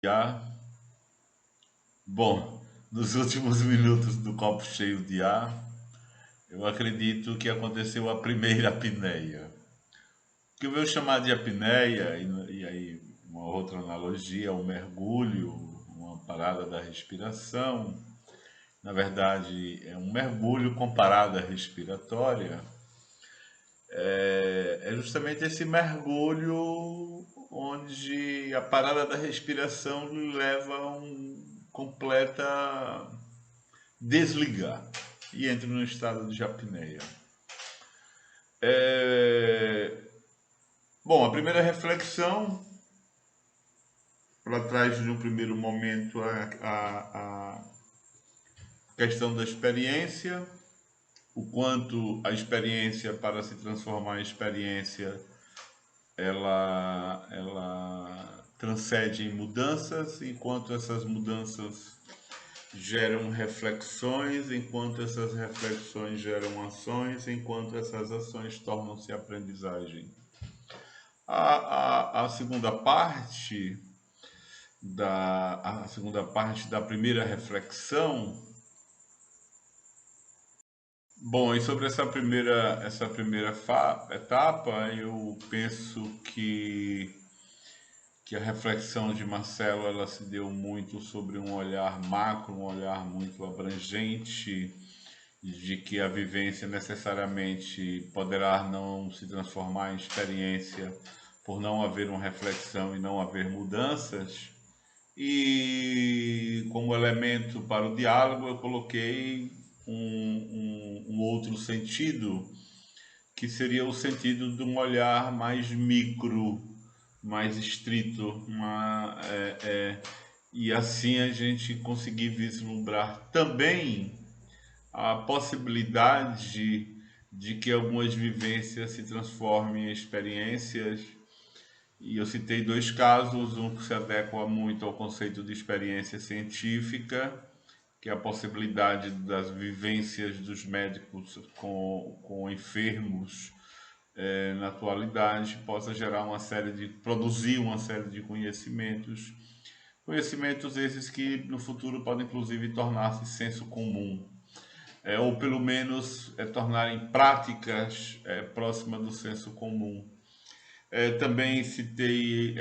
Já, bom, nos últimos minutos do copo cheio de ar, eu acredito que aconteceu a primeira apneia. O que eu vou chamar de apneia, e aí uma outra analogia, o mergulho, uma parada da respiração, na verdade é um mergulho com parada respiratória, é justamente esse mergulho onde a parada da respiração leva a um completa desligar e entra no estado de apneia. É... Bom, a primeira reflexão, ela traz no primeiro momento a questão da experiência, o quanto a experiência, para se transformar em experiência, ela transcende em mudanças, enquanto essas mudanças geram reflexões, enquanto essas reflexões geram ações, enquanto essas ações tornam-se aprendizagem. A segunda parte da primeira reflexão, bom, e sobre essa primeira etapa, eu penso que a reflexão de Marcelo ela se deu muito sobre um olhar macro, um olhar muito abrangente, de que a vivência necessariamente poderá não se transformar em experiência por não haver uma reflexão e não haver mudanças. E como elemento para o diálogo, eu coloquei um outro sentido, que seria o sentido de um olhar mais micro, mais estrito, e assim a gente conseguir vislumbrar também a possibilidade de que algumas vivências se transformem em experiências. E eu citei dois casos, um que se adequa muito ao conceito de experiência científica, que é a possibilidade das vivências dos médicos com enfermos na atualidade possa gerar produzir uma série de conhecimentos, conhecimentos esses que no futuro podem inclusive tornar-se senso comum, ou pelo menos tornarem práticas próximas do senso comum. Também citei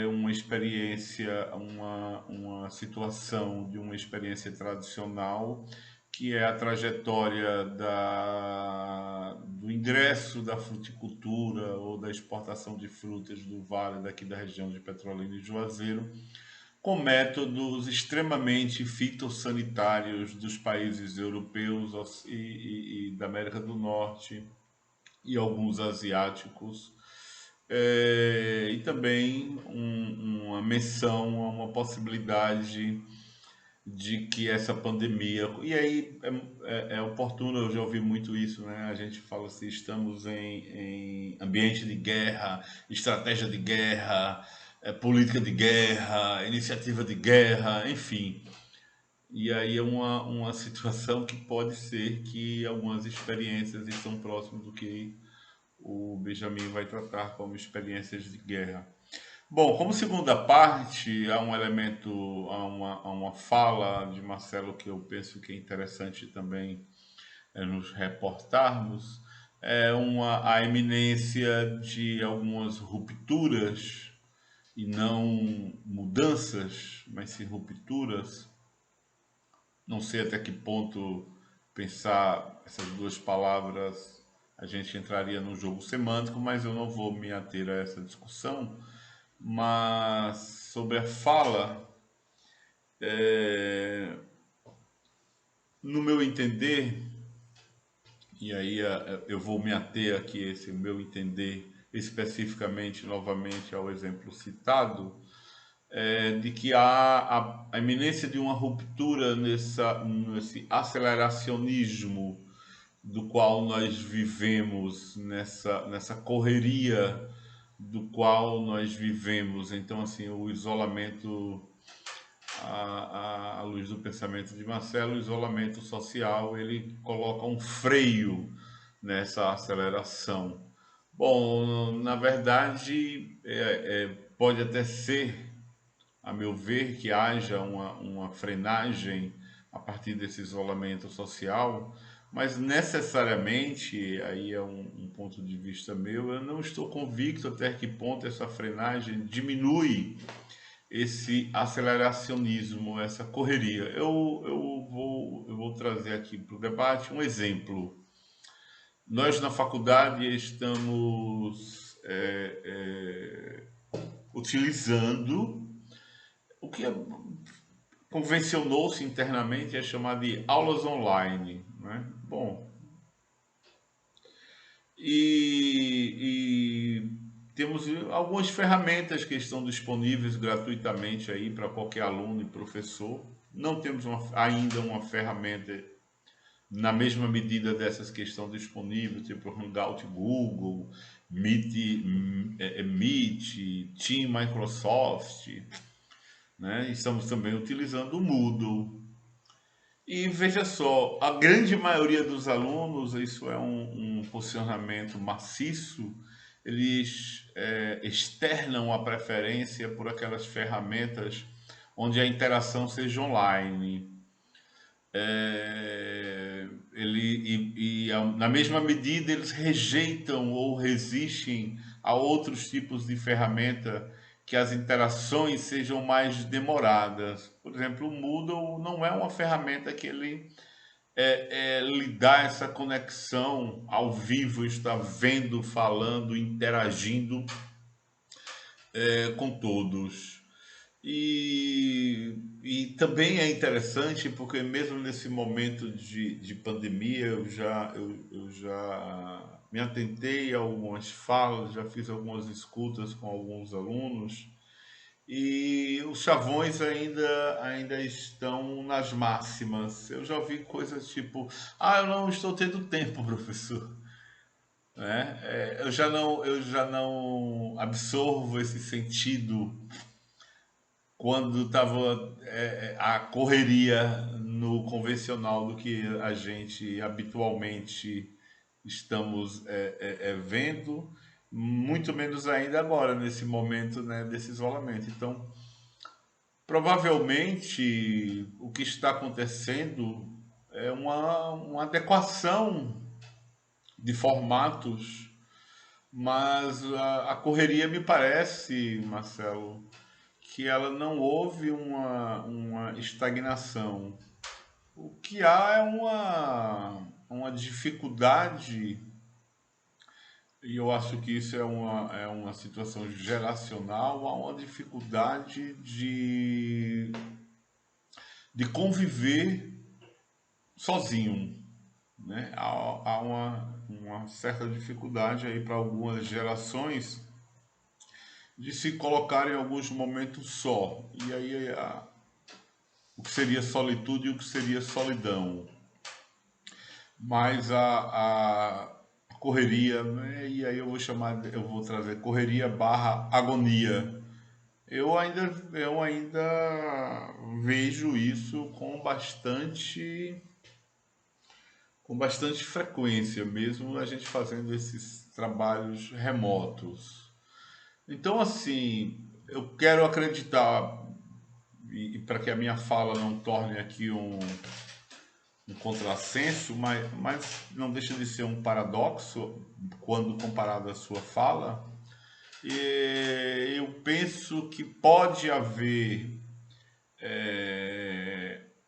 uma experiência, uma situação de uma experiência tradicional, que é a trajetória do ingresso da fruticultura ou da exportação de frutas do vale daqui da região de Petrolina e Juazeiro, com métodos extremamente fitossanitários dos países europeus e da América do Norte e alguns asiáticos, e também uma menção a uma possibilidade de que essa pandemia. E aí é oportuno, eu já ouvi muito isso, né? A gente fala assim: estamos em ambiente de guerra, estratégia de guerra, política de guerra, iniciativa de guerra, enfim. E aí é uma situação que pode ser que algumas experiências estão próximas do que o Benjamin vai tratar como experiências de guerra. Bom, como segunda parte, há um elemento, há uma fala de Marcelo que eu penso que é interessante também nos reportarmos, a eminência de algumas rupturas, e não mudanças, mas sim rupturas. Não sei até que ponto pensar essas duas palavras a gente entraria num jogo semântico, mas eu não vou me ater a essa discussão. Mas sobre a fala, é, no meu entender, e aí eu vou me ater aqui a esse meu entender especificamente novamente ao exemplo citado, de que há a iminência de uma ruptura nesse aceleracionismo do qual nós vivemos, nessa correria do qual nós vivemos. Então, assim, o isolamento, à luz do pensamento de Marcelo, o isolamento social, ele coloca um freio nessa aceleração. Bom, na verdade, pode até ser a meu ver, que haja uma frenagem a partir desse isolamento social, mas necessariamente, aí é um ponto de vista meu, eu não estou convicto até que ponto essa frenagem diminui esse aceleracionismo, essa correria. Eu vou trazer aqui para o debate um exemplo. Nós na faculdade estamos utilizando o que convencionou-se internamente é chamado de aulas online, né? Bom, e temos algumas ferramentas que estão disponíveis gratuitamente aí para qualquer aluno e professor. Não temos ainda uma ferramenta na mesma medida dessas que estão disponíveis, tipo Hangout Google, Meet, Team Microsoft, né? Estamos também utilizando o Moodle. E veja só, a grande maioria dos alunos, isso é um posicionamento maciço, eles externam a preferência por aquelas ferramentas onde a interação seja online. Na mesma medida eles rejeitam ou resistem a outros tipos de ferramenta que as interações sejam mais demoradas. Por exemplo, o Moodle não é uma ferramenta que ele lhe dá essa conexão ao vivo, está vendo, falando, interagindo com todos. E também é interessante porque mesmo nesse momento de pandemia eu já me atentei a algumas falas, já fiz algumas escutas com alguns alunos e os chavões ainda estão nas máximas. Eu já ouvi coisas tipo, eu não estou tendo tempo, professor. Né? Eu já não absorvo esse sentido quando estava a correria no convencional do que a gente habitualmente estamos vendo, muito menos ainda agora, nesse momento, né, desse isolamento. Então, provavelmente, o que está acontecendo é uma adequação de formatos, mas a correria me parece, Marcelo, que ela não houve uma estagnação. O que há é uma dificuldade, e eu acho que isso é uma situação geracional, há uma dificuldade de conviver sozinho, né? Há uma certa dificuldade aí para algumas gerações de se colocar em alguns momentos só. E aí o que seria solitude e o que seria solidão. Mas a correria, né? E aí eu vou trazer correria barra agonia. Eu ainda vejo isso com bastante frequência, mesmo a gente fazendo esses trabalhos remotos. Então, assim, eu quero acreditar, e para que a minha fala não torne aqui um contrassenso, mas não deixa de ser um paradoxo quando comparado à sua fala. E eu penso que pode haver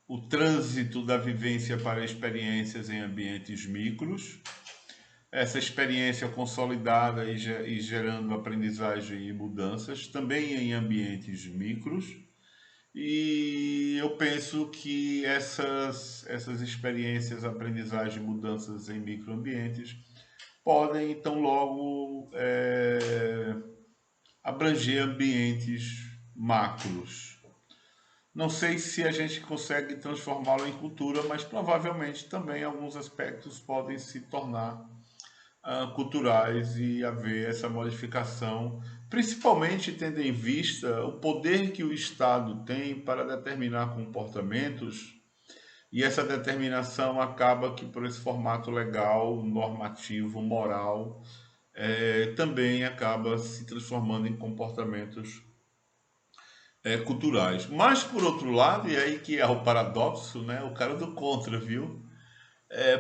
o trânsito da vivência para experiências em ambientes micros, essa experiência consolidada e gerando aprendizagem e mudanças, também em ambientes micros. E eu penso que essas experiências, aprendizagem e mudanças em microambientes podem, então, logo abranger ambientes macros. Não sei se a gente consegue transformá-lo em cultura, mas provavelmente também alguns aspectos podem se tornar culturais e haver essa modificação, principalmente tendo em vista o poder que o Estado tem para determinar comportamentos, e essa determinação acaba que por esse formato legal, normativo, moral, também acaba se transformando em comportamentos culturais. Mas, por outro lado, e aí que é o paradoxo, né? O cara do contra, viu?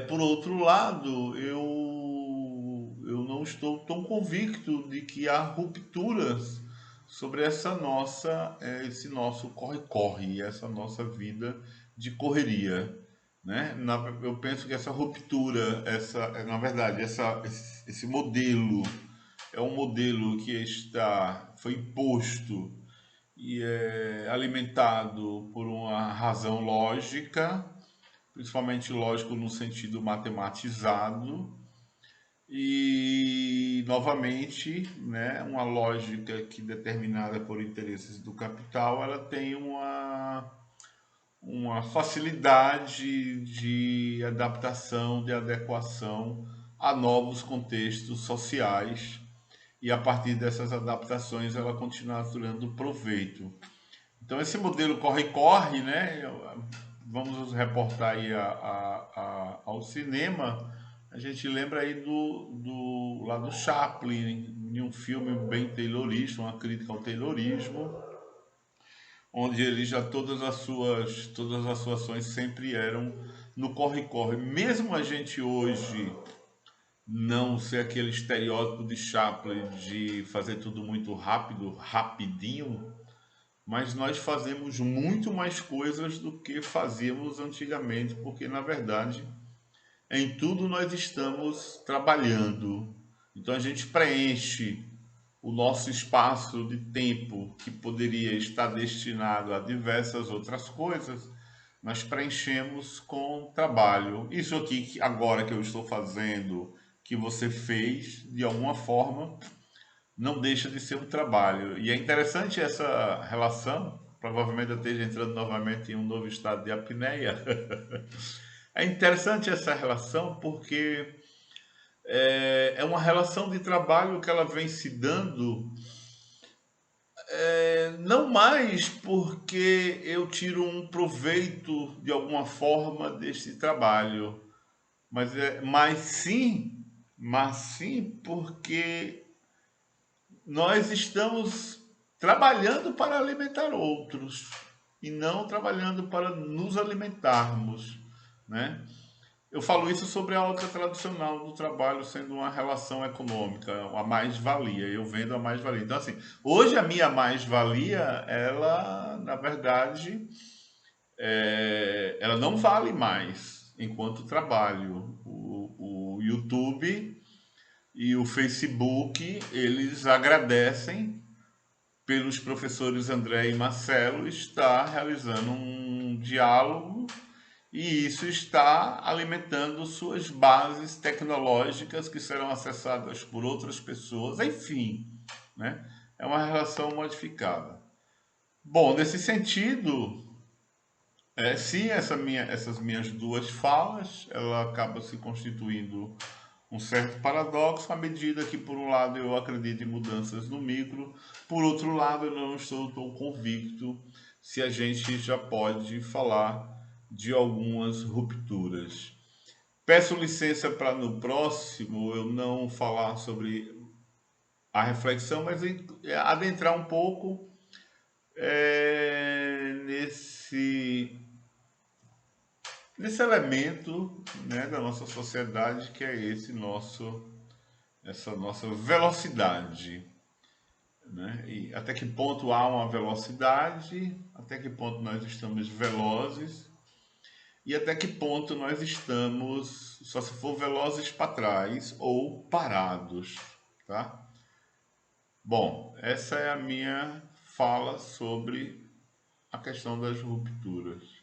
Por outro lado, eu não estou tão convicto de que há rupturas sobre esse nosso corre-corre, essa nossa vida de correria, né? Eu penso que essa ruptura, na verdade, esse modelo é um modelo que foi imposto e é alimentado por uma razão lógica, principalmente lógico no sentido matematizado, e novamente, né, uma lógica que determinada por interesses do capital, ela tem uma facilidade de adaptação, de adequação a novos contextos sociais, e a partir dessas adaptações ela continua tirando proveito. Então esse modelo corre-corre, né? Vamos nos reportar aí ao cinema. A gente lembra aí lá do Chaplin, em um filme bem taylorista, uma crítica ao taylorismo, onde ele já todas as suas ações sempre eram no corre-corre. Mesmo a gente hoje não ser aquele estereótipo de Chaplin de fazer tudo muito rápido, rapidinho, mas nós fazemos muito mais coisas do que fazíamos antigamente, porque na verdade em tudo nós estamos trabalhando. Então a gente preenche o nosso espaço de tempo que poderia estar destinado a diversas outras coisas, nós preenchemos com trabalho. Isso aqui agora que eu estou fazendo, que você fez, de alguma forma, não deixa de ser um trabalho. E é interessante essa relação. Provavelmente eu esteja entrando novamente em um novo estado de apneia. É interessante essa relação porque é uma relação de trabalho que ela vem se dando, não mais porque eu tiro um proveito de alguma forma desse trabalho, mas sim porque nós estamos trabalhando para alimentar outros e não trabalhando para nos alimentarmos, né? Eu falo isso sobre a ótica tradicional do trabalho sendo uma relação econômica, a mais-valia. Eu vendo a mais-valia. Então, assim, hoje a minha mais-valia, ela, na verdade, ela não vale mais enquanto trabalho. O YouTube e o Facebook, eles agradecem pelos professores André e Marcelo estar realizando um diálogo, e isso está alimentando suas bases tecnológicas que serão acessadas por outras pessoas, enfim, né? É uma relação modificada. Bom, nesse sentido, sim, essas minhas duas falas, ela acaba se constituindo um certo paradoxo à medida que, por um lado, eu acredito em mudanças no micro, por outro lado, eu não estou tão convicto se a gente já pode falar de algumas rupturas. Peço licença para no próximo eu não falar sobre a reflexão, mas adentrar um pouco nesse elemento, né, da nossa sociedade que é essa nossa velocidade, né? E até que ponto há uma velocidade, até que ponto nós estamos velozes e até que ponto nós estamos, só se for velozes para trás ou parados, tá? Bom, essa é a minha fala sobre a questão das rupturas.